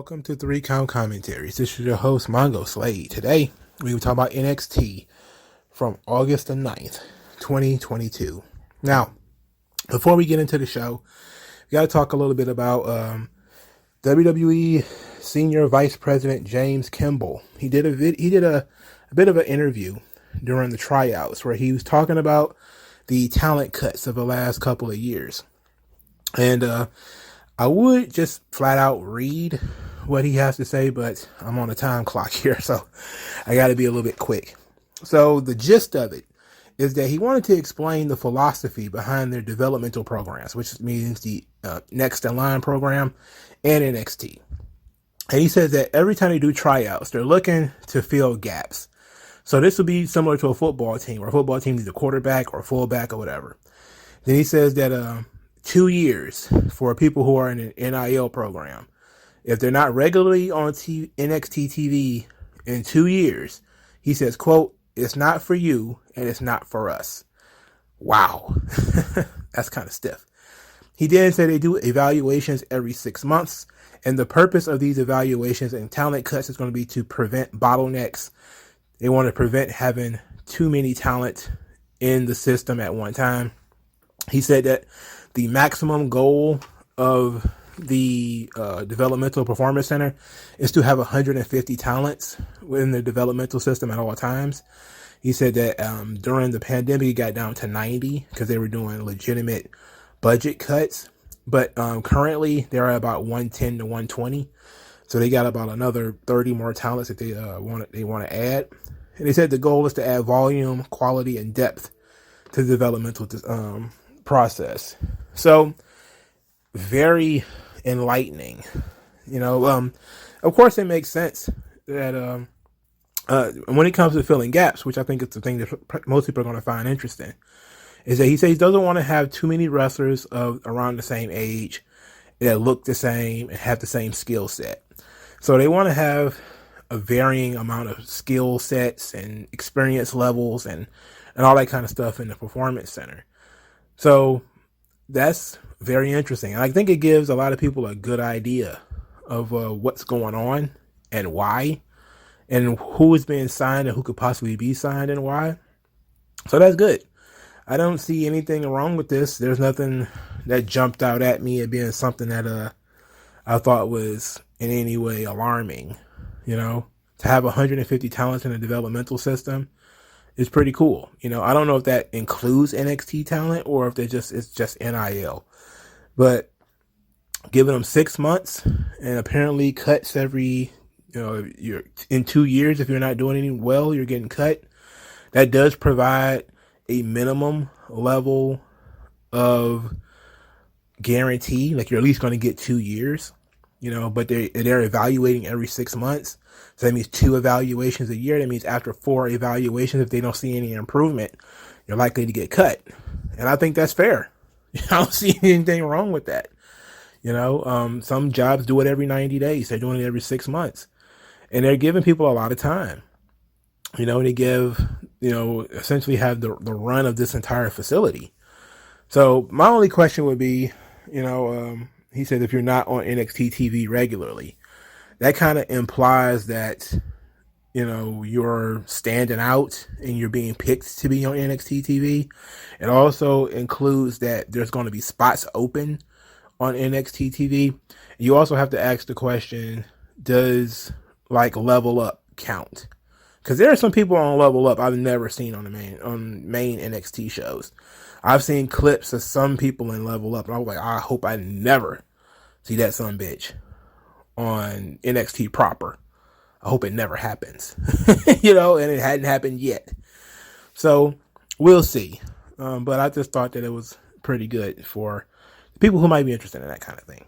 Welcome to 3 Count Commentaries. This is your host, MagMongoSlade. Today, we will talk about NXT from August the 9th, 2022. Now, before we get into the show, we got to talk a little bit about WWE Senior Vice President James Kimball. He did a bit of an interview during the tryouts where he was talking about the talent cuts of the last couple of years. And I would just flat out read what he has to say, but I'm on a time clock here, so I got to be a little bit quick. So the gist of it is that he wanted to explain the philosophy behind their developmental programs, which means the Next in Line program and NXT. And he says that every time they do tryouts, they're looking to fill gaps. So this would be similar to a football team, where a football team needs a quarterback or a fullback or whatever. Then he says that 2 years for people who are in an NIL program, if they're not regularly on NXT TV in 2 years, he says, quote, "It's not for you and it's not for us." Wow. That's kind of stiff. He did say they do evaluations every 6 months, and the purpose of these evaluations and talent cuts is going to be to prevent bottlenecks. They want to prevent having too many talent in the system at one time. He said that the maximum goal of the Developmental Performance Center is to have 150 talents within the developmental system at all times. He said that during the pandemic, it got down to 90 because they were doing legitimate budget cuts. But currently, they're at about 110 to 120. So they got about another 30 more talents that they want to add. And they said the goal is to add volume, quality, and depth to the developmental process. So very enlightening, of course it makes sense that when it comes to filling gaps, which I think is the thing that most people are going to find interesting, is that he says he doesn't want to have too many wrestlers of around the same age that look the same and have the same skill set. So they want to have a varying amount of skill sets and experience levels and all that kind of stuff in the performance center. So that's very interesting. And I think it gives a lot of people a good idea of what's going on and why, and who is being signed and who could possibly be signed and why. So that's good. I don't see anything wrong with this. There's nothing that jumped out at me as being something that I thought was in any way alarming. To have 150 talents in a developmental system is pretty cool. I don't know if that includes NXT talent or if it's just NIL. But giving them 6 months and apparently cuts every, you're in 2 years. If you're not doing any well, you're getting cut. That does provide a minimum level of guarantee. Like you're at least going to get 2 years, but they're evaluating every 6 months. So that means 2 evaluations a year. That means after 4 evaluations, if they don't see any improvement, you're likely to get cut. And I think that's fair. I don't see anything wrong with that. Some jobs do it every 90 days. They're doing it every 6 months. And they're giving people a lot of time. They give, essentially have the run of this entire facility. So my only question would be, he said if you're not on NXT TV regularly, that kind of implies that, you're standing out and you're being picked to be on NXT TV. It also includes that there's going to be spots open on NXT TV. You also have to ask the question, does Level Up count? Because there are some people on Level Up I've never seen on main NXT shows. I've seen clips of some people in Level Up, and I was like, I hope I never see that son bitch on NXT proper. I hope it never happens, and it hadn't happened yet. So we'll see. But I just thought that it was pretty good for people who might be interested in that kind of thing.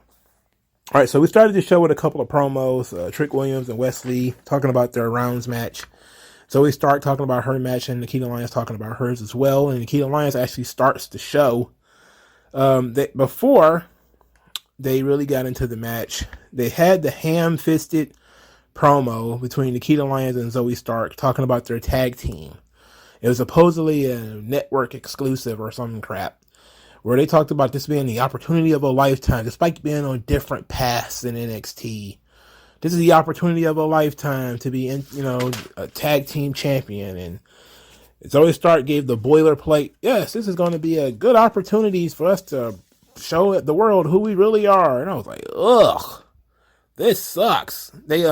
All right, so we started the show with a couple of promos, Trick Williams and Wesley talking about their rounds match. So we start talking about her match, and Nikita Lyons talking about hers as well. And Nikita Lyons actually starts the show. Before they really got into the match, they had the ham-fisted promo between Nikita Lyons and Zoe Stark talking about their tag team. It was supposedly a network exclusive or some crap, where they talked about this being the opportunity of a lifetime, despite being on different paths in NXT. this is the opportunity of a lifetime to be in, a tag team champion. And Zoe Stark gave the boilerplate, yes, this is going to be a good opportunity for us to show the world who we really are. And I was like, ugh, this sucks. They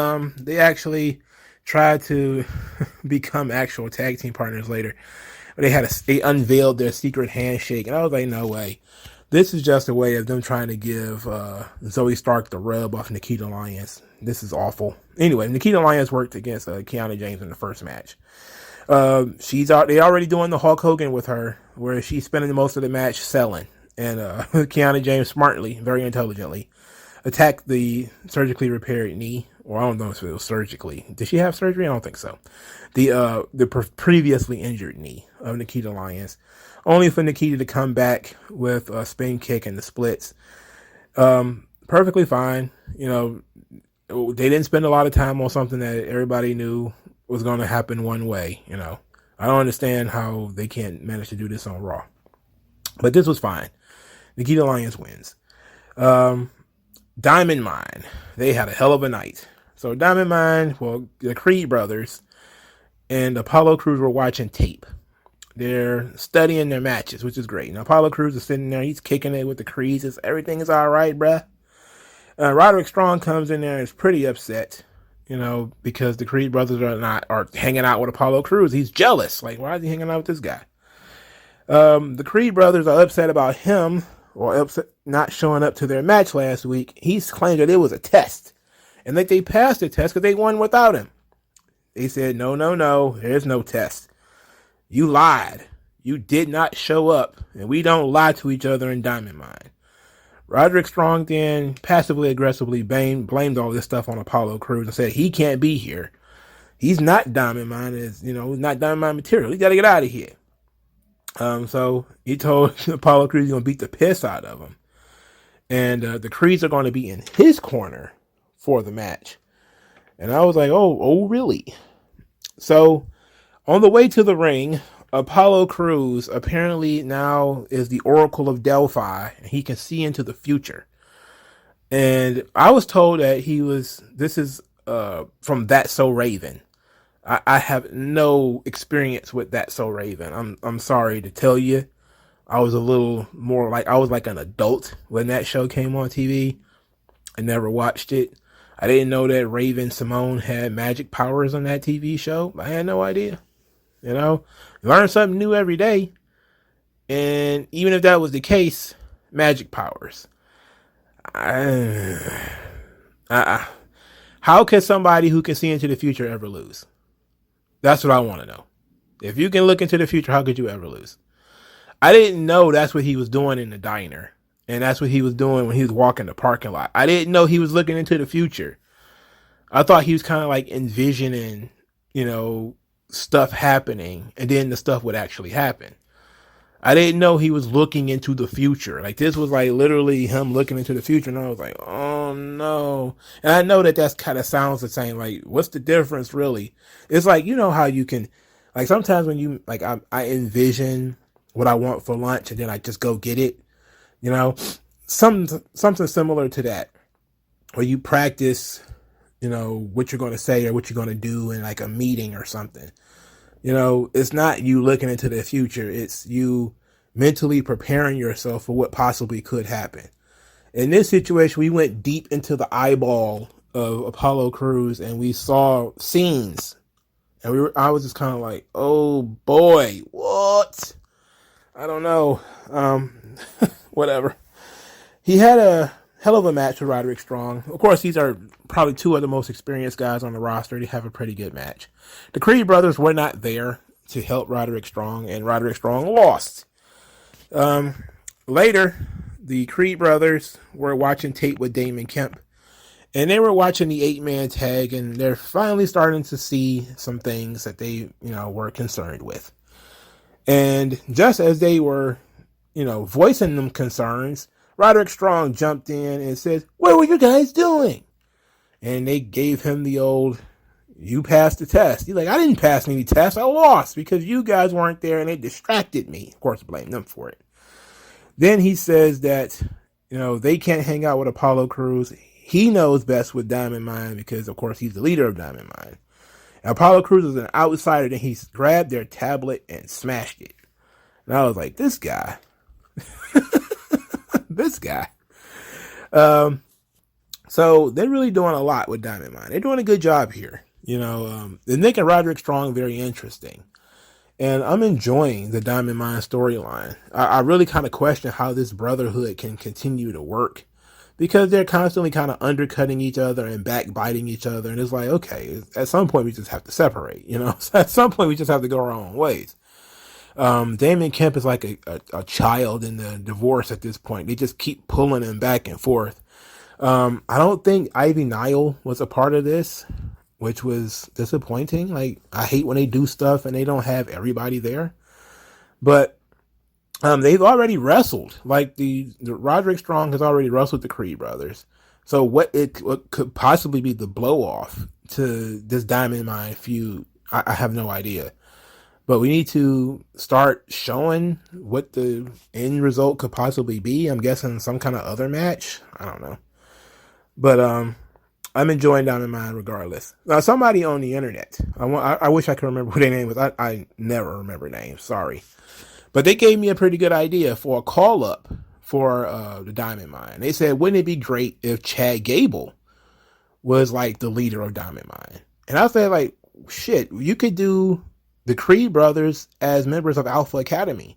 actually tried to become actual tag team partners later. They unveiled their secret handshake, and I was like, no way. This is just a way of them trying to give Zoe Stark the rub off Nikita Lyons. This is awful. Anyway, Nikita Lyons worked against Kiana James in the first match. They already doing the Hulk Hogan with her, where she's spending most of the match selling. And Kiana James smartly, very intelligently, attacked the surgically repaired knee. Or I don't know if it was surgically. Did she have surgery? I don't think so. The previously injured knee of Nikita Lyons, only for Nikita to come back with a spin kick and the splits. Perfectly fine. They didn't spend a lot of time on something that everybody knew was going to happen one way. I don't understand how they can't manage to do this on Raw, but this was fine. Nikita Lyons wins. Diamond Mine, they had a hell of a night. So Diamond Mine, well, the Creed brothers and Apollo Crews were watching tape. They're studying their matches, which is great. Now, Apollo Crews is sitting there. He's kicking it with the Creeds. Everything is all right, bruh. Roderick Strong comes in there and is pretty upset, because the Creed brothers are hanging out with Apollo Crews. He's jealous. Like, why is he hanging out with this guy? The Creed brothers are upset about him, or upset not showing up to their match last week. He's claimed that it was a test, and that they passed the test because they won without him. They said, no, there's no test. You lied. You did not show up, and we don't lie to each other in Diamond Mine. Roderick Strong then passively aggressively blamed all this stuff on Apollo Crews and said he can't be here. He's not Diamond Mine, he's not Diamond Mine material. He got to get out of here. So he told Apollo Crews he's going to beat the piss out of him. And the Creeds are going to be in his corner for the match. And I was like, oh, really? So on the way to the ring, Apollo Crews apparently now is the Oracle of Delphi, and he can see into the future. And I was told that this is from That's So Raven. I have no experience with That's So Raven. I'm sorry to tell you. I was a little more I was like an adult when that show came on TV. I never watched it. I didn't know that Raven Simone had magic powers on that TV show. I had no idea. You learn something new every day. And even if that was the case, magic powers. How can somebody who can see into the future ever lose? That's what I want to know. If you can look into the future, how could you ever lose? I didn't know that's what he was doing in the diner. And that's what he was doing when he was walking the parking lot. I didn't know he was looking into the future. I thought he was kind of like envisioning, stuff happening, and then the stuff would actually happen. I didn't know he was looking into the future. Like, this was like literally him looking into the future, and I was like, oh no. And I know that that's kind of sounds the same. Like, what's the difference really? It's like, how you can, like, sometimes when you, like, I envision what I want for lunch and then I just go get it, something similar to that, where you practice, what you're going to say or what you're going to do in like a meeting or something. It's not you looking into the future. It's you mentally preparing yourself for what possibly could happen. In this situation, we went deep into the eyeball of Apollo Crews and we saw scenes. And I was just kind of like, oh boy, what? I don't know. Whatever. He had a hell of a match with Roderick Strong. Of course, these are probably two of the most experienced guys on the roster. They have a pretty good match. The Creed brothers were not there to help Roderick Strong, and Roderick Strong lost. Later, the Creed brothers were watching tape with Damon Kemp, and they were watching the 8-man tag, and they're finally starting to see some things that they, were concerned with. And just as they were, voicing them concerns, Roderick Strong jumped in and said, "What were you guys doing?" And they gave him the old, "You passed the test." He's like, "I didn't pass any test. I lost because you guys weren't there and they distracted me." Of course, blame them for it. Then he says that, they can't hang out with Apollo Crews. he knows best with Diamond Mine because, of course, he's the leader of Diamond Mine. Apollo Crews is an outsider, and he grabbed their tablet and smashed it. And I was like, this guy. This guy. So they're really doing a lot with Diamond Mine. They're doing a good job here. They're making Roderick Strong very interesting. And I'm enjoying the Diamond Mine storyline. I really kind of question how this brotherhood can continue to work, because they're constantly kind of undercutting each other and backbiting each other. And it's like, okay, at some point we just have to separate, At some point we just have to go our own ways. Damon Kemp is like a child in the divorce at this point. They just keep pulling him back and forth. I don't think Ivy Nile was a part of this, which was disappointing. Like, I hate when they do stuff and they don't have everybody there. But they've already wrestled. Like, the Roderick Strong has already wrestled the Creed brothers. So what could possibly be the blow off to this Diamond Mine feud, I have no idea. But we need to start showing what the end result could possibly be. I'm guessing some kind of other match. I don't know. But I'm enjoying Diamond Mine regardless. Now, somebody on the internet, I wish I could remember what their name was. I never remember names. Sorry. But they gave me a pretty good idea for a call-up for the Diamond Mine. They said, wouldn't it be great if Chad Gable was like the leader of Diamond Mine? And I said, like, shit, you could do the Creed brothers as members of Alpha Academy.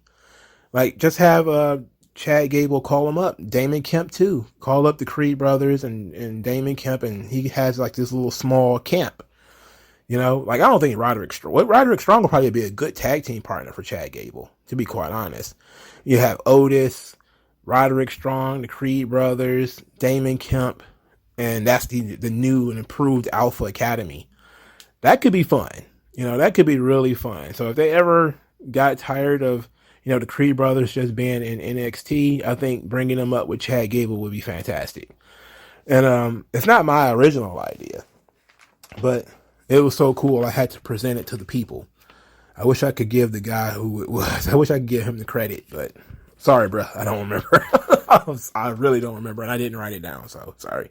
Like, just have Chad Gable call them up. Damon Kemp too. Call up the Creed brothers and Damon Kemp, and he has like this little small camp. Like, I don't think Roderick Strong will probably be a good tag team partner for Chad Gable, to be quite honest. You have Otis, Roderick Strong, the Creed brothers, Damon Kemp, and that's the new and improved Alpha Academy. That could be fun. That could be really fun. So if they ever got tired of, the Creed brothers just being in NXT, I think bringing them up with Chad Gable would be fantastic. And it's not my original idea, but it was so cool I had to present it to the people. I wish I could give the guy who it was, I wish I could give him the credit, but sorry, bro, I don't remember. I really don't remember, and I didn't write it down, so sorry.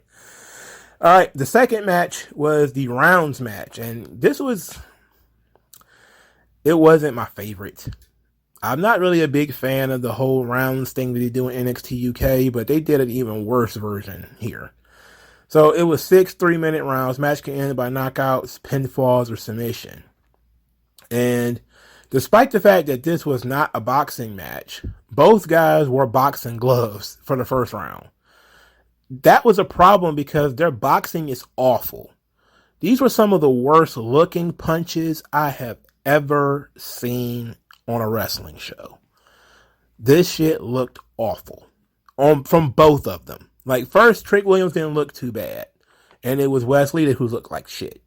All right, the second match was the rounds match, and it wasn't my favorite. I'm not really a big fan of the whole rounds thing that they do in NXT UK, but they did an even worse version here. So it was 6 3-minute rounds. Match can end by knockouts, pinfalls, or submission. And despite the fact that this was not a boxing match, both guys wore boxing gloves for the first round. That was a problem because their boxing is awful. These were some of the worst looking punches I have ever seen on a wrestling show. This shit looked awful from both of them. Like, first, Trick Williams didn't look too bad, and it was Wesley who looked like shit.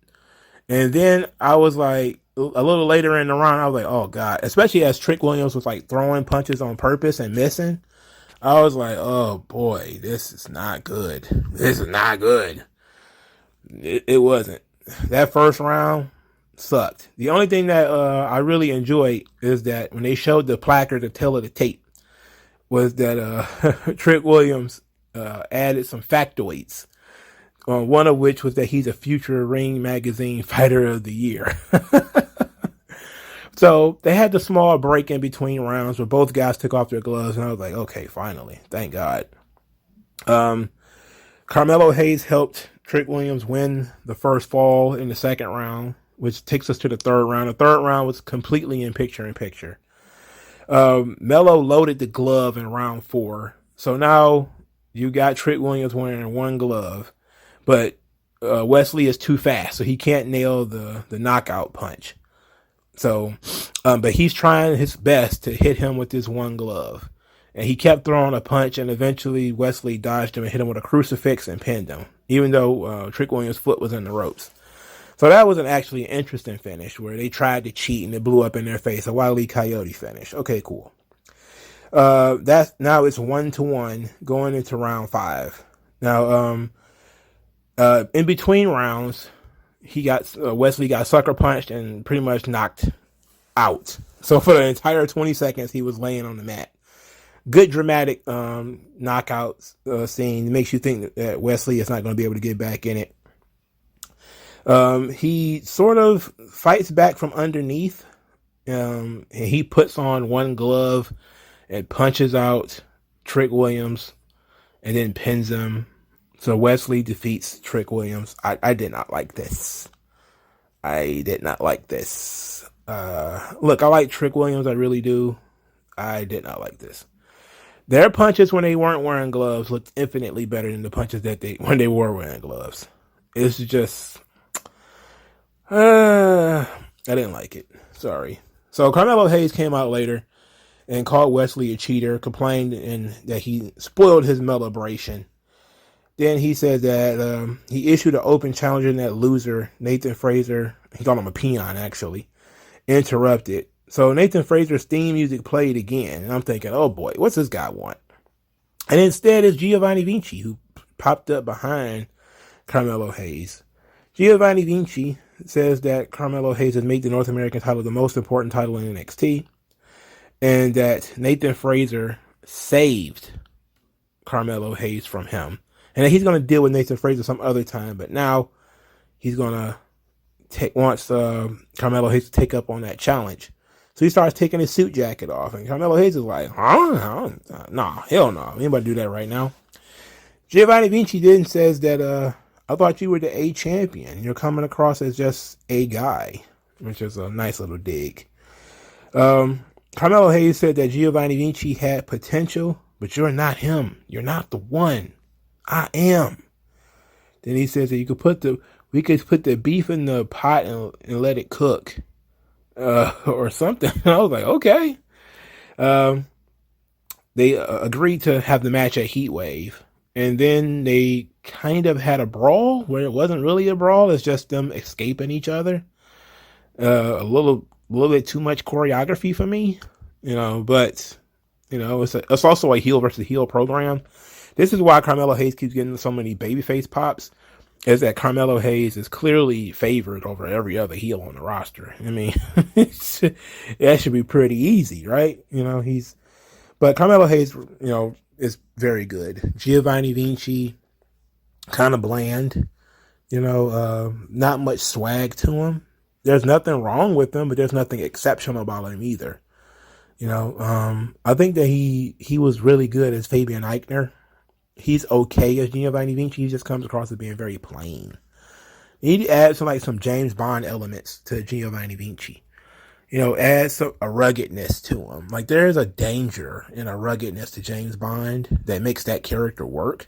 And then I was like, a little later in the round, I was like, oh god, especially as Trick Williams was like throwing punches on purpose and missing. I was like, oh boy, this is not good. This is not good. It wasn't. That first round sucked. The only thing that I really enjoyed is that when they showed the placard to tell of the tape, was that Trick Williams added some factoids. One of which was that he's a future Ring Magazine Fighter of the Year. So they had the small break in between rounds where both guys took off their gloves, and I was like, okay, finally, thank God. Carmelo Hayes helped Trick Williams win the first fall in the second round, which takes us to the third round. The third round was completely in picture. Melo loaded the glove in round 4. So now you got Trick Williams wearing one glove, but Wesley is too fast, so he can't nail the knockout punch. So, but he's trying his best to hit him with this one glove. And he kept throwing a punch, and eventually Wesley dodged him and hit him with a crucifix and pinned him, even though Trick Williams' foot was in the ropes. So that was actually an interesting finish where they tried to cheat and it blew up in their face. A Wile E. Coyote finish. Okay, cool. Now it's 1-1 going into round 5. Now, in between rounds, Wesley got sucker punched and pretty much knocked out. So for the entire 20 seconds, he was laying on the mat. good dramatic knockouts scene. It makes you think that Wesley is not going to be able to get back in it. He sort of fights back from underneath. And he puts on one glove and punches out Trick Williams and then pins him. So Wesley defeats Trick Williams. I did not like this. I did not like this. Look, I like Trick Williams. I really do. I did not like this. Their punches when they weren't wearing gloves looked infinitely better than the punches that when they were wearing gloves. It's just, I didn't like it. Sorry. So Carmelo Hayes came out later and called Wesley a cheater, complained that he spoiled his celebration. Then he said that he issued an open challenge and that loser, Nathan Fraser, he called him a peon actually, interrupted. So Nathan Fraser's theme music played again, and I'm thinking, oh boy, what's this guy want? And instead it's Giovanni Vinci who popped up behind Carmelo Hayes. Giovanni Vinci says that Carmelo Hayes has made the North American title the most important title in NXT, and that Nathan Fraser saved Carmelo Hayes from him, and that he's going to deal with Nathan Fraser some other time, but now he's going to wants Carmelo Hayes to take up on that challenge. So he starts taking his suit jacket off, and Carmelo Hayes is like, nah, hell no. Anybody do that right now? Giovanni Vinci then says that, I thought you were the A champion. You're coming across as just a guy, which is a nice little dig. Carmelo Hayes said that Giovanni Vinci had potential, but you're not him. You're not the one. I am. Then he says that we could put the beef in the pot and let it cook. Or something. I was like, okay. They agreed to have the match at Heatwave, and then they kind of had a brawl where it wasn't really a brawl. It's just them escaping each other. A little bit too much choreography for me, but it's also a heel versus heel program. This is why Carmelo Hayes keeps getting so many babyface pops. Is that Carmelo Hayes is clearly favored over every other heel on the roster. I mean, that should be pretty easy, right? But Carmelo Hayes, is very good. Giovanni Vinci, kind of bland, not much swag to him. There's nothing wrong with him, but there's nothing exceptional about him either. I think that he was really good as Fabian Eichner. He's okay as Giovanni Vinci. He just comes across as being very plain. You need to add some James Bond elements to Giovanni Vinci. Add a ruggedness to him. Like, there's a danger and a ruggedness to James Bond that makes that character work.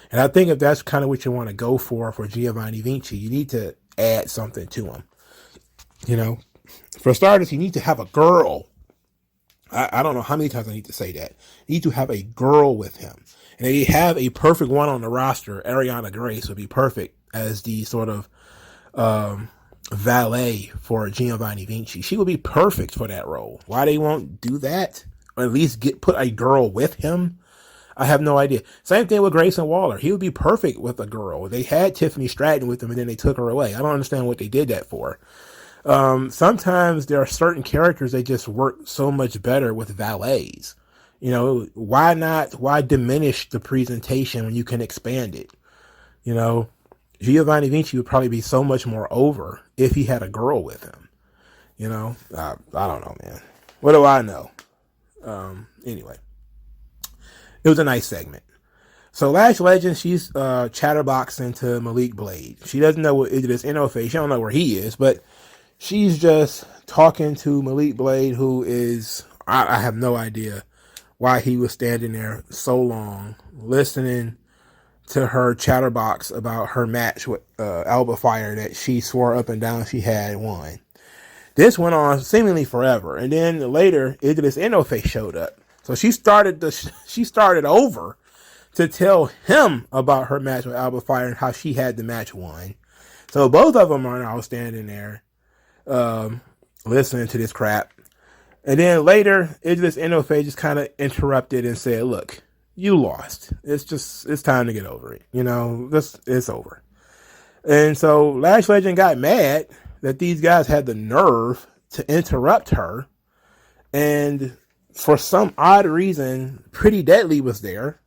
And I think if that's kind of what you want to go for Giovanni Vinci, you need to add something to him. For starters, you need to have a girl. I don't know how many times I need to say that. You need to have a girl with him. And if you have a perfect one on the roster, Ariana Grace would be perfect as the sort of valet for Giovanni Vinci. She would be perfect for that role. Why they won't do that, or at least put a girl with him, I have no idea. Same thing with Grayson Waller. He would be perfect with a girl. They had Tiffany Stratton with him, and then they took her away. I don't understand what they did that for. Sometimes there are certain characters that just work so much better with valets. Why diminish the presentation when you can expand it? Giovanni Vinci would probably be so much more over if he had a girl with him. I don't know, man. What do I know? Anyway, it was a nice segment. So Lash Legend, she's chatterboxing to Malik Blade. She doesn't know what Idris Inofe. She don't know where he is, but she's just talking to Malik Blade, who is, I have no idea why he was standing there so long listening to her chatterbox about her match with Alba Fire that she swore up and down she had won. This went on seemingly forever, and then later Idris Inofe showed up. So she started over to tell him about her match with Alba Fire and how she had the match won. So both of them are now standing there listening to this crap. And then later, Idris Inofe just kind of interrupted and said, look, you lost. It's time to get over it. It's over. And so Lash Legend got mad that these guys had the nerve to interrupt her and for some odd reason, Pretty Deadly was there,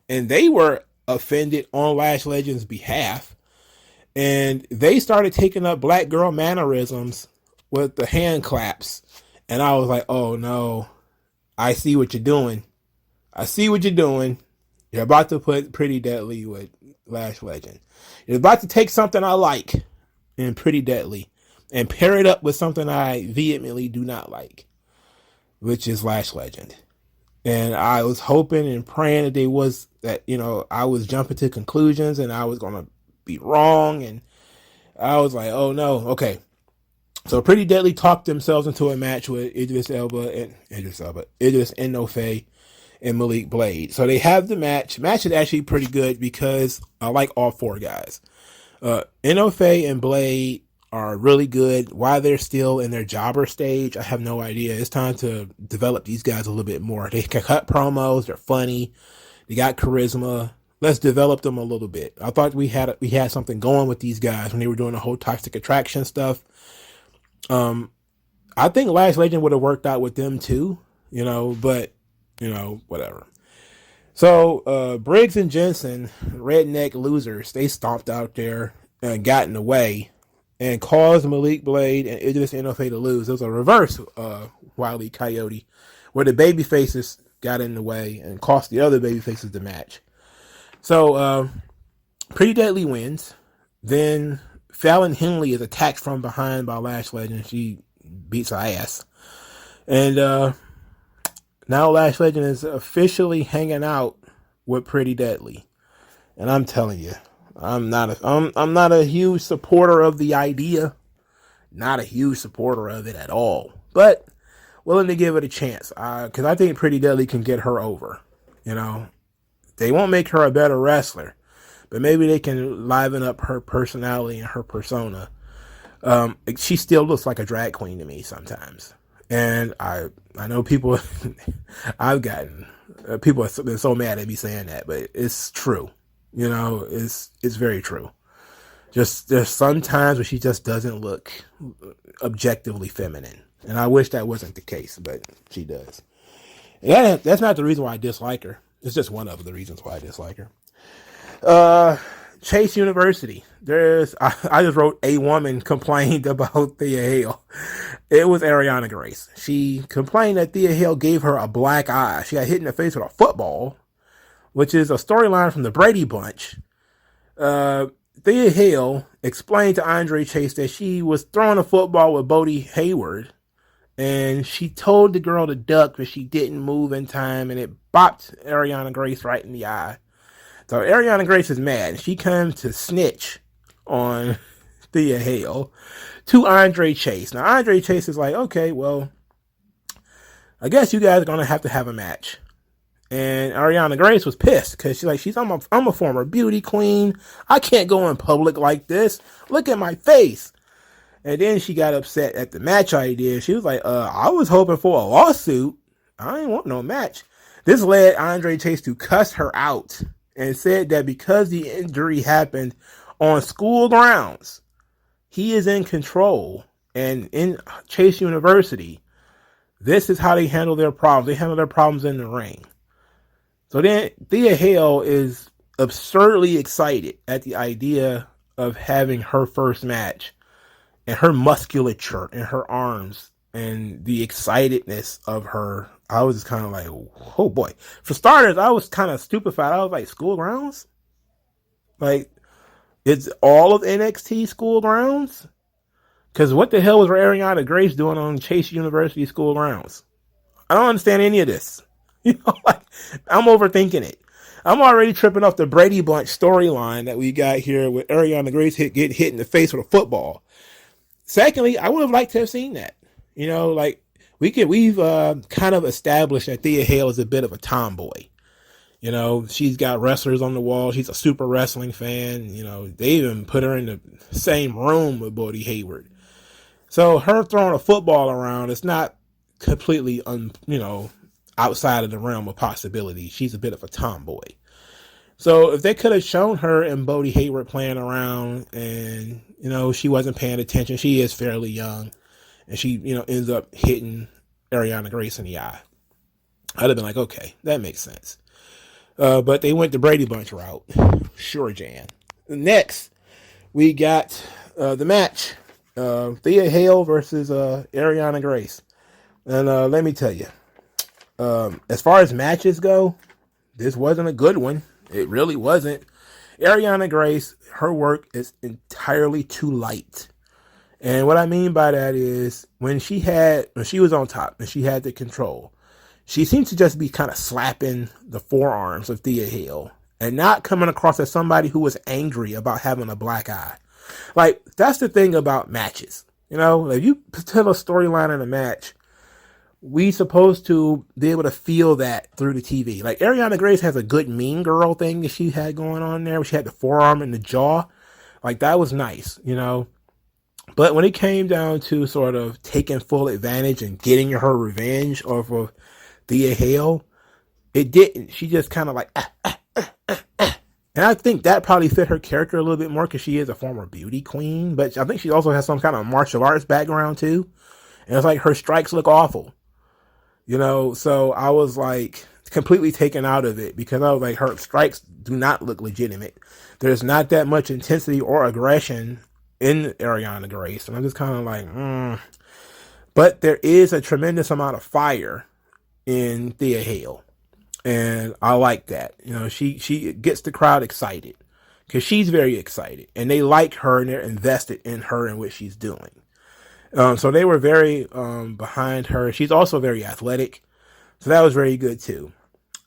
and they were offended on Lash Legend's behalf, and they started taking up black girl mannerisms with the hand claps, and I was like, oh no, I see what you're doing. I see what you're doing. You're about to put Pretty Deadly with Lash Legend. You're about to take something I like in Pretty Deadly and pair it up with something I vehemently do not like, which is Lash Legend. And I was hoping and praying that I was jumping to conclusions and I was going to be wrong. And I was like, oh no, okay. So Pretty Deadly talked themselves into a match with Idris Enofe and Malik Blade. So they have the match. Match is actually pretty good because I like all four guys. Enofe and Blade are really good. Why they're still in their jobber stage, I have no idea. It's time to develop these guys a little bit more. They can cut promos. They're funny. They got charisma. Let's develop them a little bit. I thought we had something going with these guys when they were doing the whole Toxic Attraction stuff. I think Lash Legend would have worked out with them too, but whatever. So Briggs and Jensen, redneck losers, they stomped out there and got in the way and caused Malik Blade and Idris Enofe to lose. It was a reverse Wile E. Coyote, where the baby faces got in the way and cost the other baby faces the match. So Pretty Deadly wins. Then Fallon Henley is attacked from behind by Lash Legend. She beats her ass. And now Lash Legend is officially hanging out with Pretty Deadly. And I'm telling you, I'm not a huge supporter of the idea. Not a huge supporter of it at all. But willing to give it a chance. Because I think Pretty Deadly can get her over. They won't make her a better wrestler. But maybe they can liven up her personality and her persona. She still looks like a drag queen to me sometimes. And I know people, people have been so mad at me saying that, but it's true. It's very true. Just there's some times where she just doesn't look objectively feminine. And I wish that wasn't the case, but she does. And that's not the reason why I dislike her. It's just one of the reasons why I dislike her. Chase University. I just wrote a woman complained about Thea Hale. It was Ariana Grace. She complained that Thea Hale gave her a black eye. She got hit in the face with a football, which is a storyline from the Brady Bunch. Thea Hale explained to Andre Chase that she was throwing a football with Bodie Hayward, and she told the girl to duck, but she didn't move in time, and it bopped Ariana Grace right in the eye. So Ariana Grace is mad. She comes to snitch on Thea Hale to Andre Chase. Now, Andre Chase is like, okay, well, I guess you guys are going to have a match. And Ariana Grace was pissed because I'm a former beauty queen. I can't go in public like this. Look at my face. And then she got upset at the match idea. She was like, I was hoping for a lawsuit. I ain't want no match. This led Andre Chase to cuss her out and said that because the injury happened on school grounds, he is in control. And in Chase University, this is how they handle their problems. They handle their problems in the ring. So then Thea Hale is absurdly excited at the idea of having her first match, and her musculature and her arms and the excitedness of her. I was just kind of like, oh boy. For starters, I was kind of stupefied. I was like, school grounds? Like, it's all of NXT school grounds? Because what the hell was Ariana Grace doing on Chase University school grounds? I don't understand any of this. I'm overthinking it. I'm already tripping off the Brady Bunch storyline that we got here with Ariana Grace getting hit in the face with a football. Secondly, I would have liked to have seen that. We've kind of established that Thea Hale is a bit of a tomboy. She's got wrestlers on the wall. She's a super wrestling fan. They even put her in the same room with Bodie Hayward. So her throwing a football around is not completely, outside of the realm of possibility. She's a bit of a tomboy. So if they could have shown her and Bodie Hayward playing around and, she wasn't paying attention, she is fairly young, and she, ends up hitting Ariana Grace in the eye. I'd have been like, okay, that makes sense. But they went the Brady Bunch route. Sure, Jan. Next, we got the match. Thea Hale versus Ariana Grace. And let me tell you, as far as matches go, this wasn't a good one. It really wasn't. Ariana Grace, her work is entirely too light. And what I mean by that is when she was on top and she had the control, she seems to just be kind of slapping the forearms of Thea Hale and not coming across as somebody who was angry about having a black eye. Like, that's the thing about matches. You know, if you tell a storyline in a match, we supposed to be able to feel that through the TV. Like, Ariana Grace has a good mean girl thing that she had going on there, where she had the forearm and the jaw. Like, that was nice, you know. But when it came down to sort of taking full advantage and getting her revenge off of Thea Hale, it didn't. She just kind of like, And I think that probably fit her character a little bit more because she is a former beauty queen. But I think she also has some kind of martial arts background too. And it's like her strikes look awful. You know, so I was like completely taken out of it because I was like, her strikes do not look legitimate. There's not that much intensity or aggression in Ariana Grace. And I'm just kind of like, But there is a tremendous amount of fire in Thea Hale. And I like that. You know, she gets the crowd excited because she's very excited and they like her and they're invested in her and what she's doing. So they were very behind her. She's also very athletic. So that was very good too.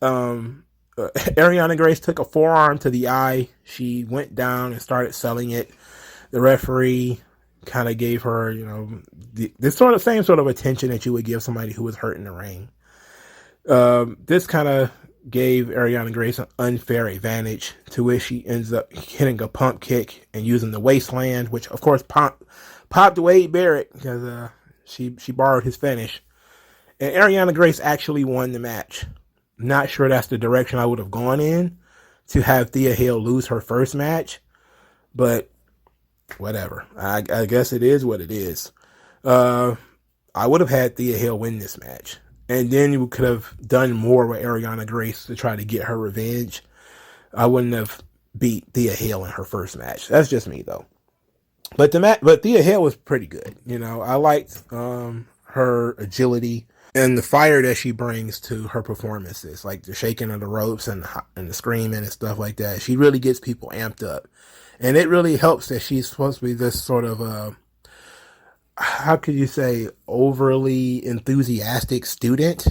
Ariana Grace took a forearm to the eye. She went down and started selling it. The referee kind of gave her, you know, this sort of same sort of attention that you would give somebody who was hurt in the ring. This kind of gave Ariana Grace an unfair advantage to where she ends up hitting a pump kick and using the wasteland, which of course popped Wade Barrett because she borrowed his finish. And Ariana Grace actually won the match. Not sure that's the direction I would have gone in to have Thea Hale lose her first match, but whatever. I guess it is what it is. I would have had Thea Hale win this match. And then you could have done more with Ariana Grace to try to get her revenge. I wouldn't have beat Thea Hale in her first match. That's just me, though. But Thea Hale was pretty good. You know, I liked her agility and the fire that she brings to her performances, like the shaking of the ropes and the screaming and stuff like that. She really gets people amped up, and it really helps that she's supposed to be this sort of how could you say, overly enthusiastic student.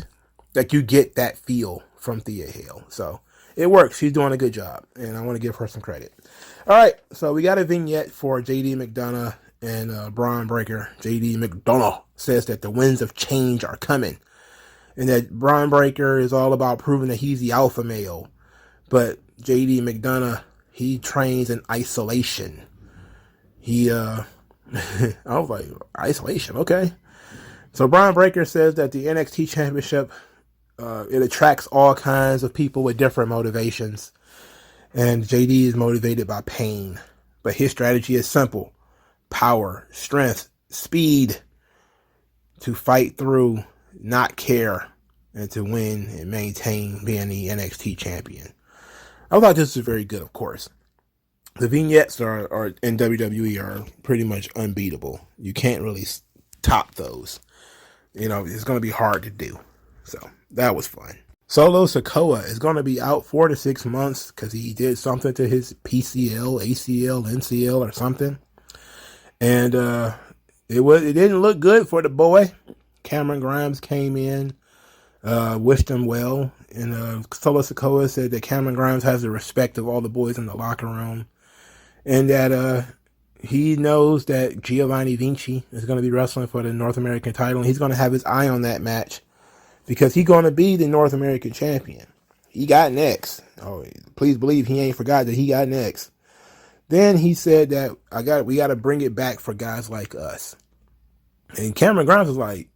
Like, you get that feel from Thea Hale. So it works. She's doing a good job, and I want to give her some credit. All right, so we got a vignette for JD McDonough and Braun Breaker. JD McDonough says that the winds of change are coming, and that Braun Breaker is all about proving that he's the alpha male. But JD McDonough, he trains in isolation. I was like, isolation, okay. So Braun Breaker says that the NXT Championship, it attracts all kinds of people with different motivations. And JD is motivated by pain. But his strategy is simple. Power, strength, speed. To fight through, not care, and to win and maintain being the NXT champion. I thought this was very good, of course. The vignettes are in WWE are pretty much unbeatable. You can't really top those. You know, it's going to be hard to do. So that was fun. Solo Sikoa is going to be out 4 to 6 months because he did something to his PCL, ACL, MCL, or something. And it didn't look good for the boy. Cameron Grimes came in, wished him well. And Solo Sikoa said that Cameron Grimes has the respect of all the boys in the locker room. And that he knows that Giovanni Vinci is going to be wrestling for the North American title. And he's going to have his eye on that match because he's going to be the North American champion. He got next. Oh, please believe he ain't forgot that he got next. Then he said that we got to bring it back for guys like us. And Cameron Grimes was like,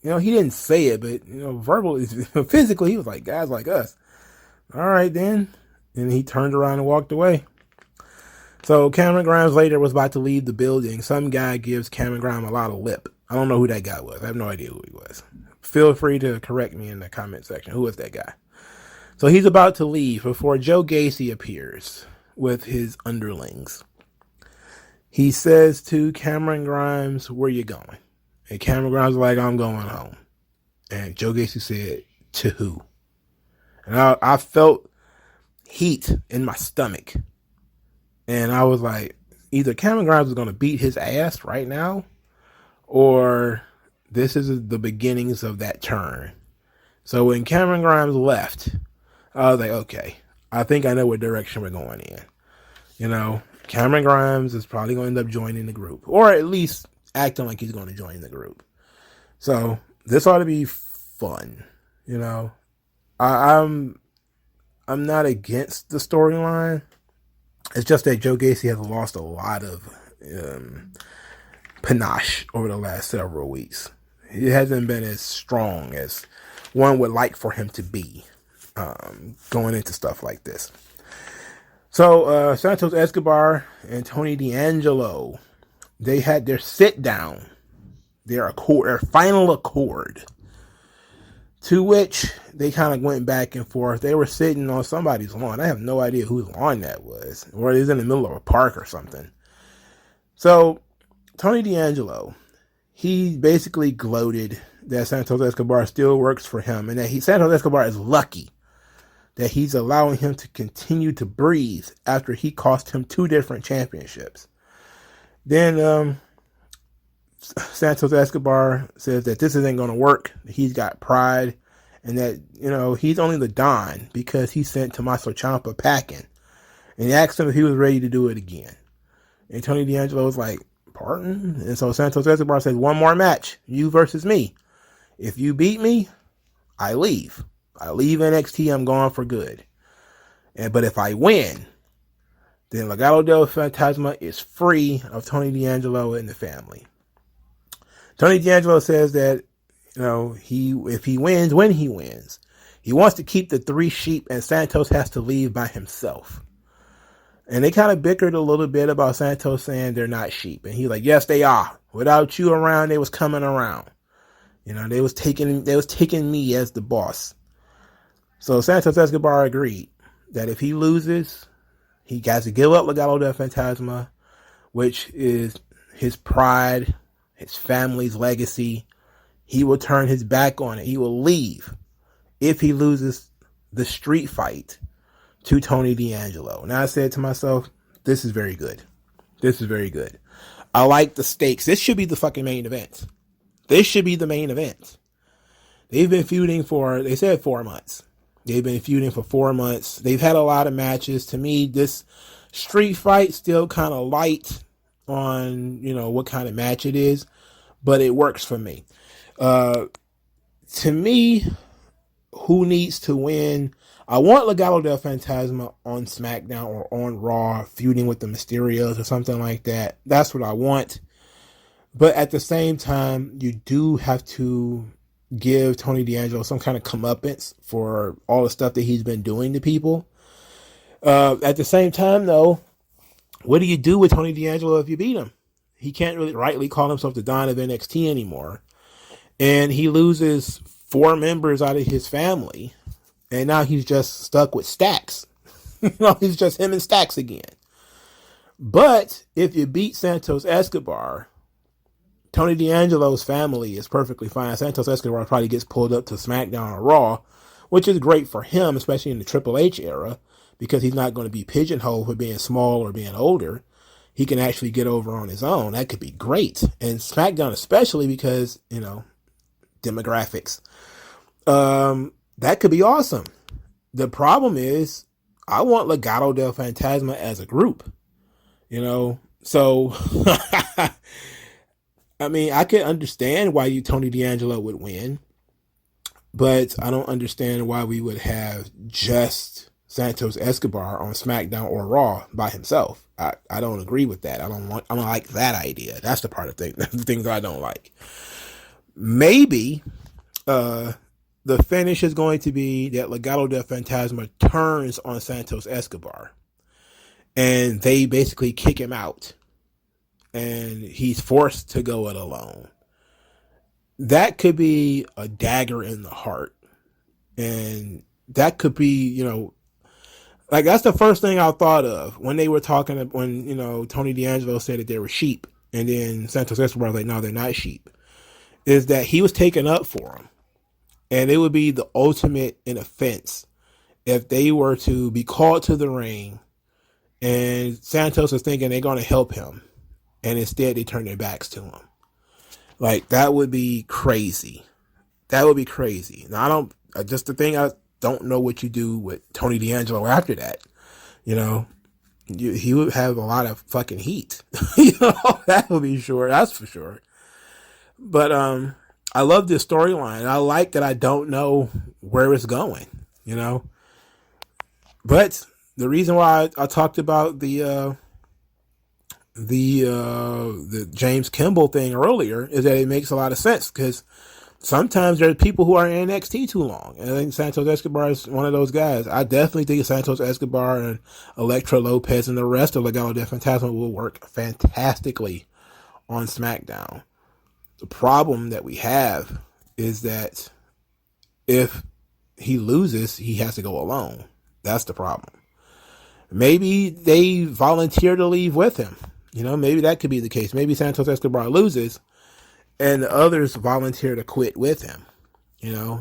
you know, he didn't say it, but, you know, verbally, physically, he was like, guys like us. All right, then. And he turned around and walked away. So Cameron Grimes later was about to leave the building. Some guy gives Cameron Grimes a lot of lip. I don't know who that guy was. I have no idea who he was. feel free to correct me in the comment section. Who is that guy? So he's about to leave before Joe Gacy appears with his underlings. He says to Cameron Grimes, "Where you going?" And Cameron Grimes is like, "I'm going home." And Joe Gacy said, "To who?" And I felt heat in my stomach. And I was like, either Cameron Grimes is going to beat his ass right now, or this is the beginnings of that turn. So when Cameron Grimes left, I was like, okay, I think I know what direction we're going in. You know, Cameron Grimes is probably going to end up joining the group, or at least acting like he's going to join the group. So this ought to be fun. You know, I'm not against the storyline. It's just that Joe Gacy has lost a lot of panache over the last several weeks. He hasn't been as strong as one would like for him to be going into stuff like this. So Santos Escobar and Tony D'Angelo, they had their sit down, their final accord, to which they kind of went back and forth. They were sitting on somebody's lawn. I have no idea whose lawn that was, or it was in the middle of a park or something. So Tony D'Angelo, he basically gloated that Santos Escobar still works for him, and that Santos Escobar is lucky that he's allowing him to continue to breathe after he cost him 2 different championships. Then Santos Escobar says that this isn't going to work. He's got pride, and that, you know, he's only the Don because he sent Tommaso Ciampa packing. And he asked him if he was ready to do it again. And Tony D'Angelo was like, "Pardon?" And so Santos Escobar says, "One more match, you versus me. If you beat me, I leave. I leave NXT. I'm gone for good. But if I win, then Legado del Fantasma is free of Tony D'Angelo and the family." Tony D'Angelo says that, you know, if he wins, when he wins, he wants to keep the 3 sheep, and Santos has to leave by himself. And they kind of bickered a little bit about Santos saying they're not sheep. And he's like, "Yes, they are. Without you around, they was coming around. You know, they was taking me as the boss." So Santos Escobar agreed that if he loses, he got to give up Legado del Fantasma, which is his pride, his family's legacy. He will turn his back on it. He will leave if he loses the street fight to Tony D'Angelo. And I said to myself, this is very good. This is very good. I like the stakes. This should be the fucking main event. This should be the main event. They've been feuding for, they said 4 months. They've been feuding for 4 months. They've had a lot of matches. To me, this street fight still kind of light on, you know, what kind of match it is, but it works for me. To me, who needs to win? I want Legado del Fantasma on SmackDown or on Raw, feuding with the Mysterios or something like that. That's what I want. But at the same time, you do have to give Tony D'Angelo some kind of comeuppance for all the stuff that he's been doing to people. At the same time, though, what do you do with Tony D'Angelo if you beat him? He can't really rightly call himself the Don of NXT anymore. And he loses 4 members out of his family. And now he's just stuck with Stacks. You know, he's just him and Stacks again. But if you beat Santos Escobar, Tony D'Angelo's family is perfectly fine. Santos Escobar probably gets pulled up to SmackDown or Raw, which is great for him, especially in the Triple H era, because he's not going to be pigeonholed for being small or being older. He can actually get over on his own. That could be great. And SmackDown especially because, you know, demographics. That could be awesome. The problem is, I want Legado del Fantasma as a group, you know? So, I mean, I could understand why Tony D'Angelo would win, but I don't understand why we would have just Santos Escobar on SmackDown or Raw by himself. I don't agree with that. I don't like that idea. That's the part of the things I don't like. Maybe, the finish is going to be that Legado del Fantasma turns on Santos Escobar and they basically kick him out and he's forced to go it alone. that could be a dagger in the heart. And that could be, like that's the first thing I thought of when they were talking, when, Tony D'Angelo said that they were sheep. And then Santos Escobar was like, no, they're not sheep. Is that he was taken up for them. And it would be the ultimate in offense if they were to be called to the ring and Santos is thinking they're going to help him. And instead they turn their backs to him. Like, that would be crazy. That would be crazy. Now, just the thing, I don't know what you do with Tony D'Angelo after that. He would have a lot of fucking heat. That would be sure. That's for sure. But I love this storyline. I like that I don't know where it's going, But the reason why I talked about the James Kimball thing earlier is that it makes a lot of sense, because sometimes there's people who are in NXT too long. And I think Santos Escobar is one of those guys. I definitely think Santos Escobar and Elektra Lopez and the rest of Legado del Fantasma will work fantastically on SmackDown. The problem that we have is that if he loses, he has to go alone. That's the problem. Maybe they volunteer to leave with him. Maybe that could be the case. Maybe Santos Escobar loses and the others volunteer to quit with him.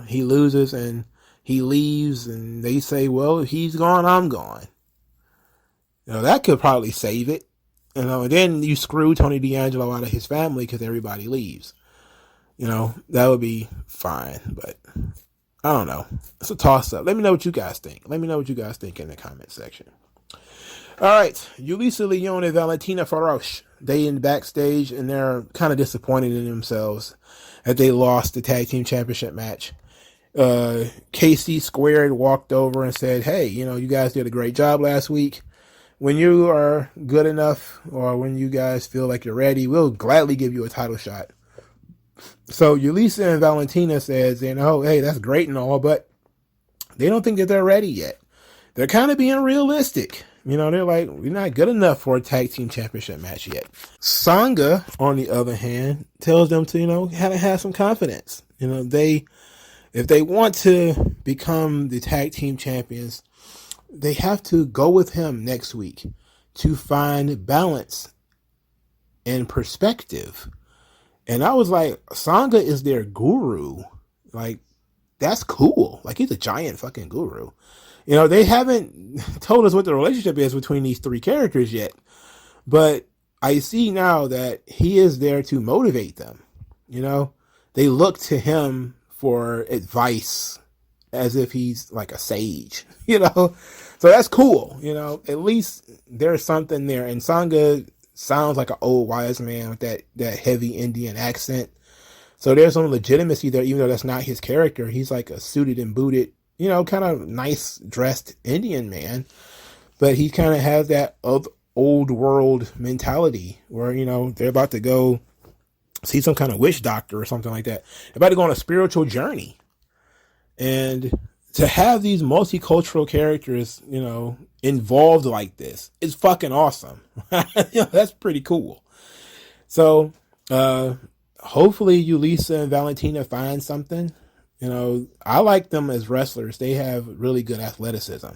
He loses and he leaves and they say, well, he's gone, I'm gone. That could probably save it. And then you screw Tony D'Angelo out of his family because everybody leaves. That would be fine, but I don't know. It's a toss up. Let me know what you guys think. Let me know what you guys think in the comment section. All right. Yulisa Leon and Valentina Farosh. They in the backstage and they're kind of disappointed in themselves that they lost the tag team championship match. KC Squared walked over and said, hey, you guys did a great job last week. When you are good enough, or when you guys feel like you're ready, we'll gladly give you a title shot. So Yulisa and Valentina says, hey, that's great and all, but they don't think that they're ready yet. They're kind of being realistic. They're like, we're not good enough for a tag team championship match yet. Sangha, on the other hand, tells them to, have some confidence. If they want to become the tag team champions, they have to go with him next week to find balance and perspective. And I was like, Sangha is their guru. Like, that's cool. Like, he's a giant fucking guru. They haven't told us what the relationship is between these three characters yet. But I see now that he is there to motivate them. They look to him for advice as if he's like a sage, So that's cool. At least there's something there. And Sangha sounds like an old wise man with that heavy Indian accent. So there's some legitimacy there, even though that's not his character. He's like a suited and booted, kind of nice dressed Indian man. But he kind of has that old world mentality where, they're about to go see some kind of witch doctor or something like that. They're about to go on a spiritual journey. And to have these multicultural characters, involved like this is fucking awesome. That's pretty cool. So, hopefully Yulisa and Valentina find something. I like them as wrestlers. They have really good athleticism.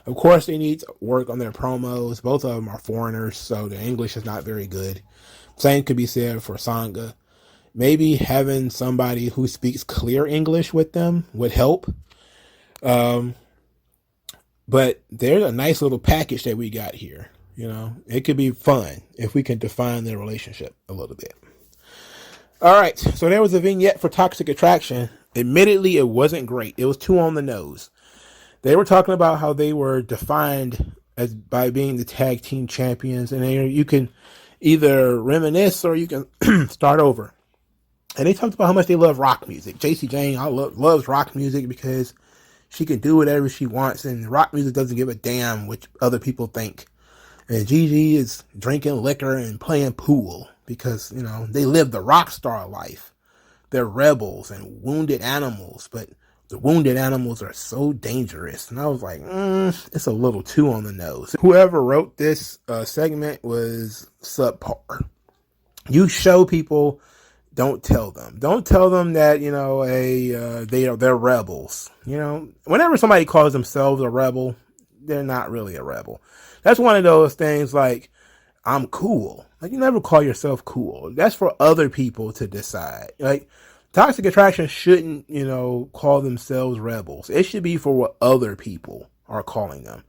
Of course, they need to work on their promos. Both of them are foreigners, so their English is not very good. Same could be said for Sangha. Maybe having somebody who speaks clear English with them would help. But there's a nice little package that we got here. It could be fun if we can define their relationship a little bit. All right. So there was a vignette for Toxic Attraction. Admittedly, it wasn't great. It was too on the nose. They were talking about how they were defined as by being the tag team champions, and you can either reminisce or you can start over. And they talked about how much they love rock music. JC Jane loves rock music because she can do whatever she wants, and rock music doesn't give a damn what other people think. And Gigi is drinking liquor and playing pool because, they live the rock star life. They're rebels and wounded animals, but the wounded animals are so dangerous. And I was like, it's a little too on the nose. Whoever wrote this segment was subpar. You show people don't tell them. Don't tell them that, they're rebels. Whenever somebody calls themselves a rebel, they're not really a rebel. That's one of those things like, I'm cool. Like, you never call yourself cool. That's for other people to decide. Like, toxic attraction shouldn't, call themselves rebels. It should be for what other people are calling them.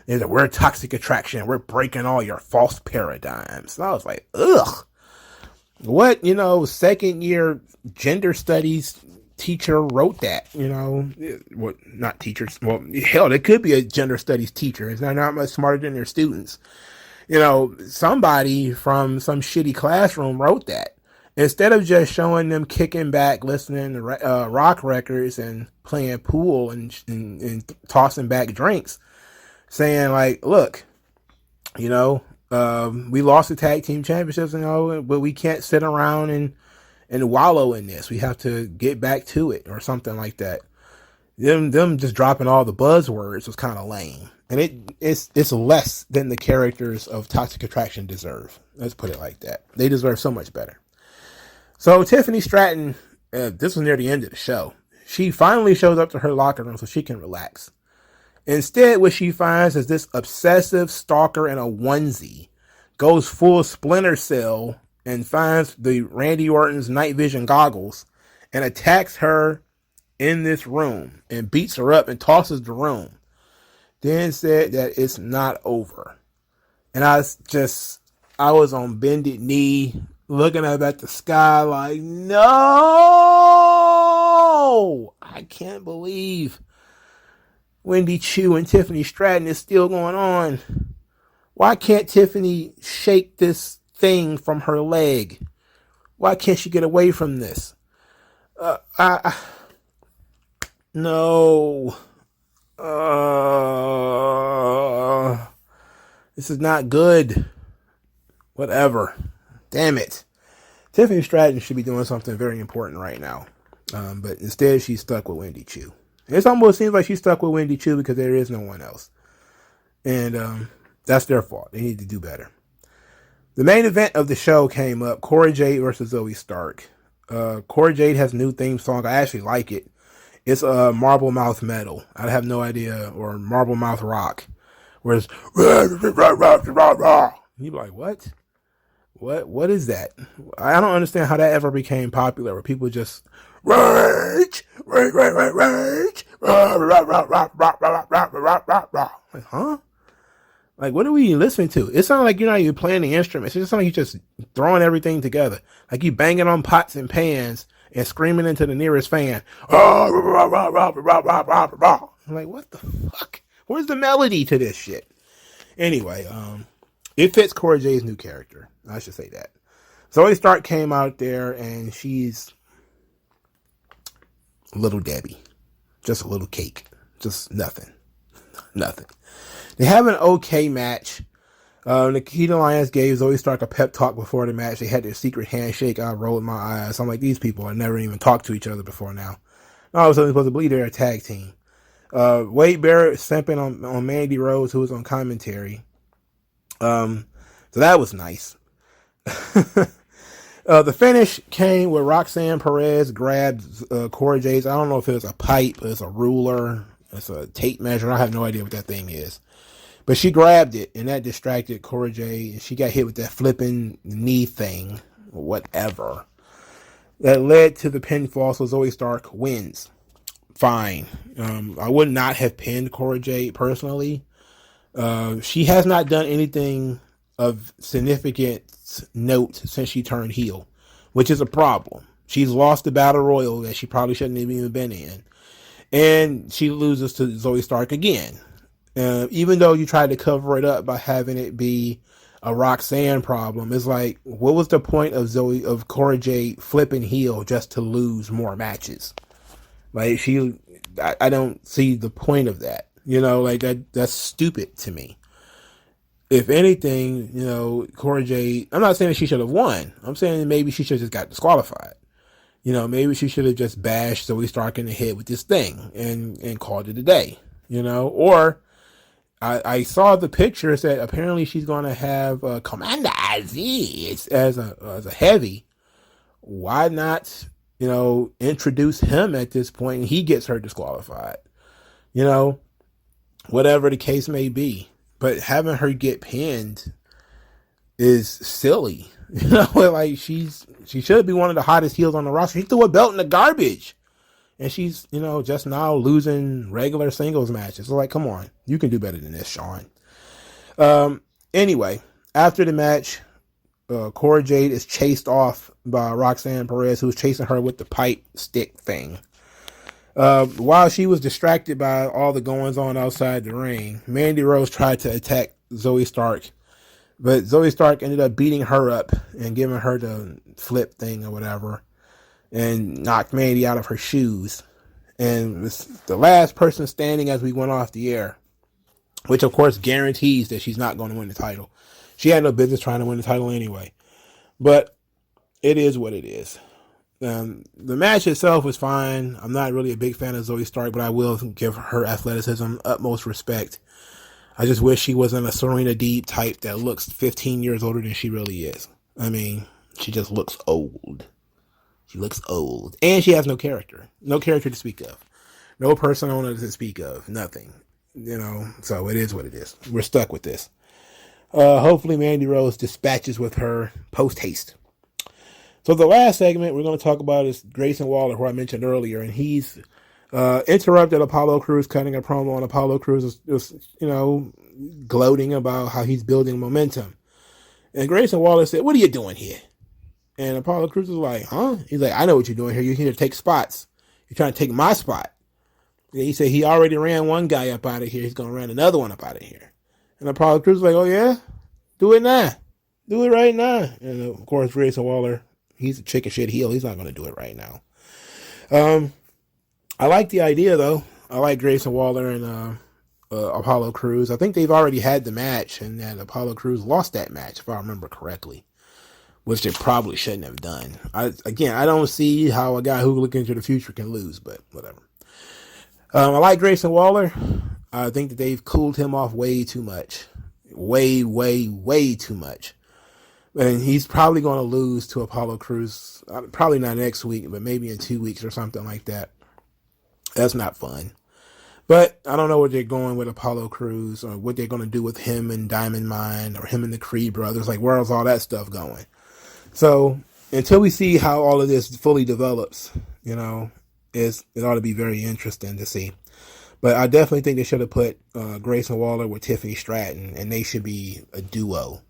Is that we're toxic attraction. We're breaking all your false paradigms. And I was like, ugh. What, second year gender studies teacher wrote that, what, not teachers. Well, hell, they could be a gender studies teacher. It's not much smarter than their students. Somebody from some shitty classroom wrote that. Instead of just showing them kicking back, listening to rock records and playing pool and tossing back drinks, saying like, look, we lost the tag team championships, but we can't sit around and wallow in this. We have to get back to it or something like that. Them just dropping all the buzzwords was kind of lame. And it's less than the characters of Toxic Attraction deserve. Let's put it like that. They deserve so much better. So Tiffany Stratton, this was near the end of the show. She finally shows up to her locker room so she can relax. Instead, what she finds is this obsessive stalker in a onesie goes full Splinter Cell and finds the Randy Orton's night vision goggles and attacks her in this room and beats her up and tosses the room. Then said that it's not over. And I was on bended knee looking up at the sky like, no, I can't believe Wendy Chu and Tiffany Stratton is still going on. Why can't Tiffany shake this thing from her leg? Why can't she get away from this? No. This is not good. Whatever. Damn it. Tiffany Stratton should be doing something very important right now. But instead she's stuck with Wendy Chu. It almost seems like she's stuck with Wendy Chu because there is no one else. And that's their fault. They need to do better. The main event of the show came up. Cora Jade versus Zoe Stark. Cora Jade has a new theme song. I actually like it. It's Marble Mouth Metal. I have no idea. Or Marble Mouth Rock. Where it's you'd be like, what? What is that? I don't understand how that ever became popular where people just rage. Like, huh? Like, what are we listening to? It sounds like you're not even playing the instruments. It just sounds like you're just throwing everything together. Like you banging on pots and pans and screaming into the nearest fan. I'm like, what the fuck? Where's the melody to this shit? Anyway, it fits Cora Jade's new character. I should say that. Zoe Stark came out there and she's Little Debbie. Just a little cake. Just nothing. Nothing. They have an okay match. Nikita Lyons gave Zoe Stark a pep talk before the match. They had their secret handshake. I rolled my eyes. I'm like, these people have never even talked to each other before now. All of a sudden, supposed to believe they're a tag team. Wade Barrett simping on Mandy Rose, who was on commentary. So that was nice. The finish came with Roxanne Perez grabbed Cora Jade. I don't know if it was a pipe, it's a ruler, it's a tape measure. I have no idea what that thing is. But she grabbed it, and that distracted Cora Jade. She got hit with that flipping knee thing, or whatever. That led to the pinfall, so Zoe Stark wins. Fine. I would not have pinned Cora Jade personally. She has not done anything of significant note since she turned heel, which is a problem. She's lost the Battle Royal that she probably shouldn't have even been in. And she loses to Zoe Stark again. Even though you tried to cover it up by having it be a Roxanne problem, it's like, what was the point of Cora Jade flipping heel just to lose more matches? Like, I don't see the point of that. Like that's stupid to me. If anything, Cora Jade, I'm not saying that she should have won. I'm saying that maybe she should have just got disqualified. Maybe she should have just bashed Zoe Stark in the head with this thing and called it a day. Or I saw the pictures that apparently she's going to have Commander Aziz as a heavy, why not, introduce him at this point and he gets her disqualified? Whatever the case may be. But having her get pinned is silly. Like she should be one of the hottest heels on the roster. She threw a belt in the garbage. And she's, just now losing regular singles matches. So, like, come on. You can do better than this, Sean. Anyway, after the match, Cora Jade is chased off by Roxanne Perez, who was chasing her with the pipe stick thing. While she was distracted by all the goings on outside the ring, Mandy Rose tried to attack Zoe Stark. But Zoe Stark ended up beating her up and giving her the flip thing or whatever, and knocked Mandy out of her shoes. And was the last person standing as we went off the air, which of course guarantees that she's not going to win the title. She had no business trying to win the title anyway. But it is what it is. The match itself was fine. I'm not really a big fan of Zoe Stark, but I will give her athleticism utmost respect. I just wish she wasn't a Serena Deeb type that looks 15 years older than she really is. I mean, she just looks old. She looks old. And she has no character. No character to speak of. No persona to speak of. Nothing. So it is what it is. We're stuck with this. Hopefully Mandy Rose dispatches with her post-haste. So the last segment we're going to talk about is Grayson Waller, who I mentioned earlier, and he's interrupted Apollo Crews cutting a promo, and Apollo Crews is gloating about how he's building momentum. And Grayson Waller said, "What are you doing here?" And Apollo Crews was like, "Huh?" He's like, "I know what you're doing here. You're here to take spots. You're trying to take my spot." And he said he already ran one guy up out of here. He's going to run another one up out of here. And Apollo Crews was like, "Oh yeah? Do it now. Do it right now." And of course, Grayson Waller, he's a chicken shit heel. He's not going to do it right now. I like the idea, though. I like Grayson Waller and Apollo Crews. I think they've already had the match, and that Apollo Crews lost that match, if I remember correctly, which they probably shouldn't have done. I don't see how a guy who looking into the future can lose, but whatever. I like Grayson Waller. I think that they've cooled him off way too much. Way, way, way too much. And he's probably going to lose to Apollo Crews. Probably not next week, but maybe in 2 weeks or something like that. That's not fun. But I don't know where they're going with Apollo Crews or what they're going to do with him and Diamond Mine or him and the Creed brothers. Like, where's all that stuff going? So until we see how all of this fully develops, it ought to be very interesting to see. But I definitely think they should have put Grayson Waller with Tiffany Stratton, and they should be a duo,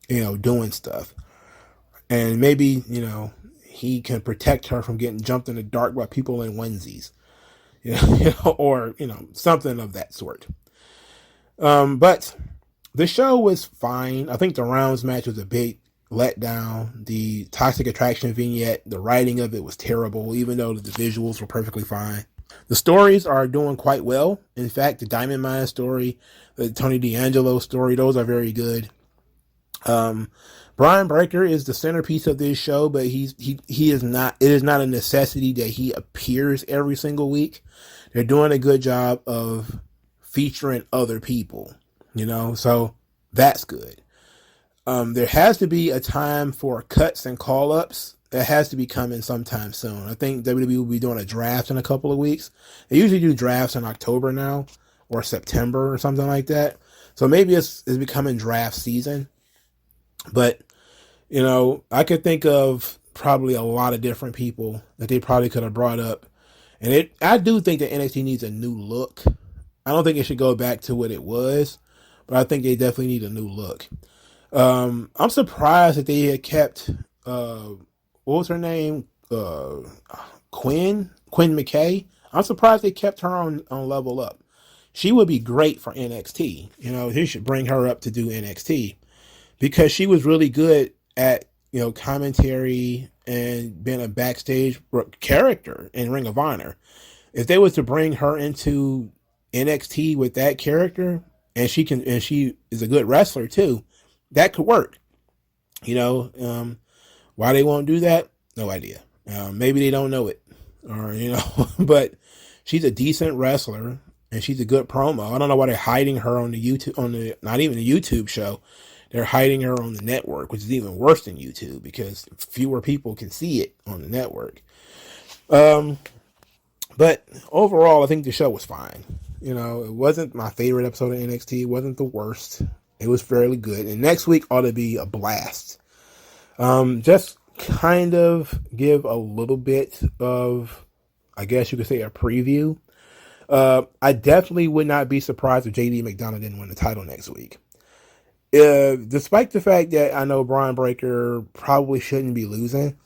doing stuff. And maybe, he can protect her from getting jumped in the dark by people in onesies, or, something of that sort. But the show was fine. I think the rounds match was a big letdown. The Toxic Attraction vignette, the writing of it was terrible, even though the visuals were perfectly fine. The stories are doing quite well. In fact, the Diamond Mine story, the Tony D'Angelo story, those are very good. Brian Breaker is the centerpiece of this show, but he is not. It is not a necessity that he appears every single week. They're doing a good job of featuring other people, so that's good. There has to be a time for cuts and call-ups. That has to be coming sometime soon. I think WWE will be doing a draft in a couple of weeks. They usually do drafts in October now, or September or something like that. So maybe it's becoming draft season. But, I could think of probably a lot of different people that they probably could have brought up. And I do think that NXT needs a new look. I don't think it should go back to what it was, but I think they definitely need a new look. I'm surprised that they had kept, what was her name? Quinn McKay. I'm surprised they kept her on Level Up. She would be great for NXT. They should bring her up to do NXT because she was really good at, commentary and being a backstage character in Ring of Honor. If they was to bring her into NXT with that character, and she is a good wrestler too, that could work. Why they won't do that? No idea. Maybe they don't know it, or but she's a decent wrestler and she's a good promo. I don't know why they're hiding her on the YouTube, not even the YouTube show. They're hiding her on the network, which is even worse than YouTube because fewer people can see it on the network. But overall, I think the show was fine. You know, it wasn't my favorite episode of NXT. It wasn't the worst. It was fairly good. And next week ought to be a blast. Just kind of give a little bit of, I guess you could say, a preview. I definitely would not be surprised if JD McDonough didn't win the title next week. Despite the fact that I know Brian Breaker probably shouldn't be losing,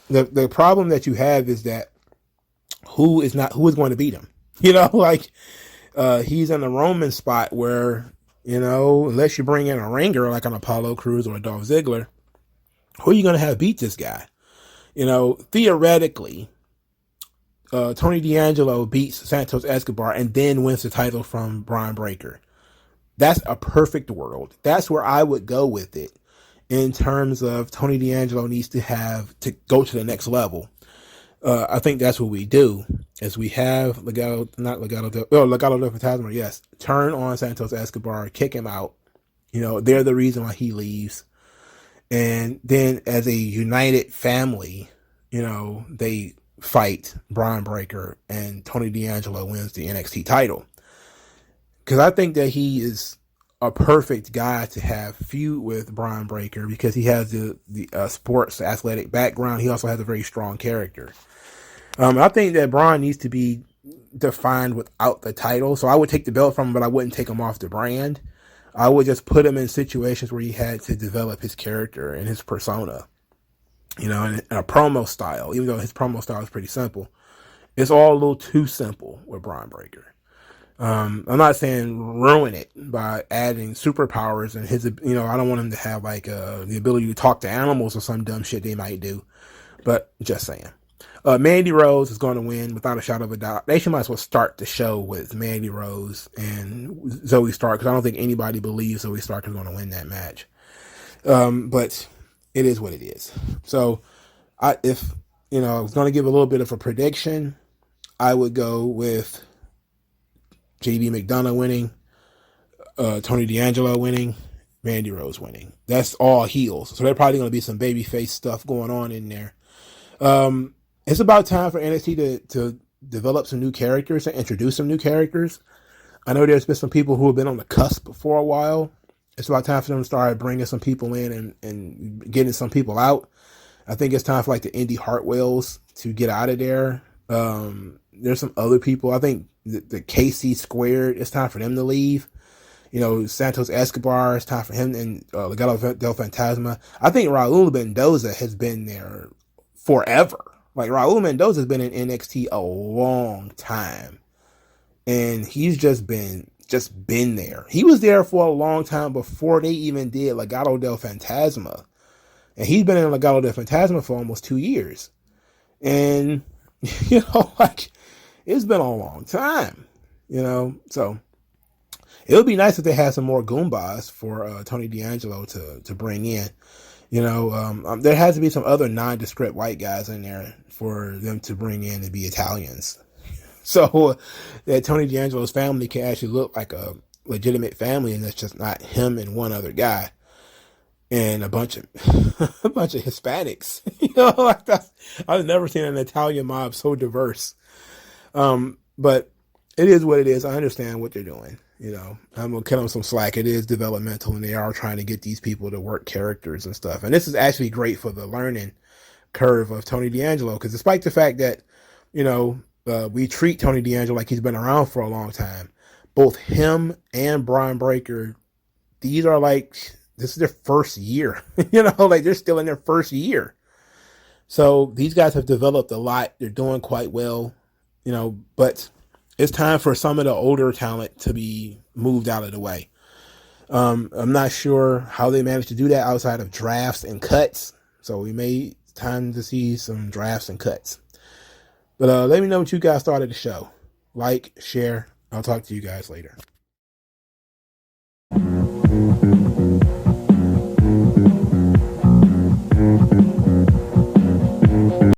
the problem that you have is that who is going to beat him? You know, like he's in the Roman spot where, you know, unless you bring in a ringer like an Apollo Crews or a Dolph Ziggler, who are you going to have beat this guy? You know, theoretically, Tony D'Angelo beats Santos Escobar and then wins the title from Brian Breaker. That's a perfect world. That's where I would go with it in terms of Tony D'Angelo needs to go to the next level. I think that's what we do, is we have Legado del Fantasma, yes, turn on Santos Escobar, kick him out. You know, they're the reason why he leaves. And then as a united family, you know, they fight Brian Breaker and Tony D'Angelo wins the NXT title. Because I think that he is a perfect guy to have feud with Brian Breaker because he has the sports athletic background. He also has a very strong character. I think that Brian needs to be defined without the title. So I would take the belt from him, but I wouldn't take him off the brand. I would just put him in situations where he had to develop his character and his persona, you know, and a promo style, even though his promo style is pretty simple. It's all a little too simple with Brian Breaker. I'm not saying ruin it by adding superpowers and his, you know, I don't want him to have like the ability to talk to animals or some dumb shit they might do, but just saying. Mandy Rose is going to win without a shadow of a doubt. They should might as well start the show with Mandy Rose and Zoe Stark, because I don't think anybody believes Zoe Stark is going to win that match. But it is what it is. So if you know, I was going to give a little bit of a prediction, I would go with JD McDonough winning, Tony D'Angelo winning, Mandy Rose winning. That's all heels. So there's probably going to be some babyface stuff going on in there. It's about time for NXT to develop some new characters and introduce some new characters. I know there's been some people who have been on the cusp for a while. It's about time for them to start bringing some people in and getting some people out. I think it's time for like the Indy Hartwells to get out of there. There's some other people. I think the KC Squared, it's time for them to leave. You know, Santos Escobar, it's time for him, and Legado del Fantasma. I think Raul Mendoza has been there forever. Like, Raul Mendoza has been in NXT a long time. And he's just been there. He was there for a long time before they even did Legado del Fantasma. And he's been in Legado del Fantasma for almost 2 years. And, you know, like, it's been a long time. You know, so it would be nice if they had some more Goombas for Tony D'Angelo to bring in. You know, there has to be some other nondescript white guys in there for them to bring in to be Italians. So that Tony D'Angelo's family can actually look like a legitimate family, and it's just not him and one other guy and a bunch of Hispanics. You know, like that. I've never seen an Italian mob so diverse. But it is what it is. I understand what they're doing. You know, I'm going to cut them some slack. It is developmental, and they are trying to get these people to work characters and stuff. And this is actually great for the learning curve of Tony D'Angelo, because despite the fact that, you know, we treat Tony D'Angelo like he's been around for a long time, both him and Brian Breaker, this is their first year. You know, like they're still in their first year. So these guys have developed a lot. They're doing quite well, you know, but it's time for some of the older talent to be moved out of the way. I'm not sure how they managed to do that outside of drafts and cuts. So we may time to see some drafts and cuts. But let me know what you guys thought of the show. Like, share. I'll talk to you guys later.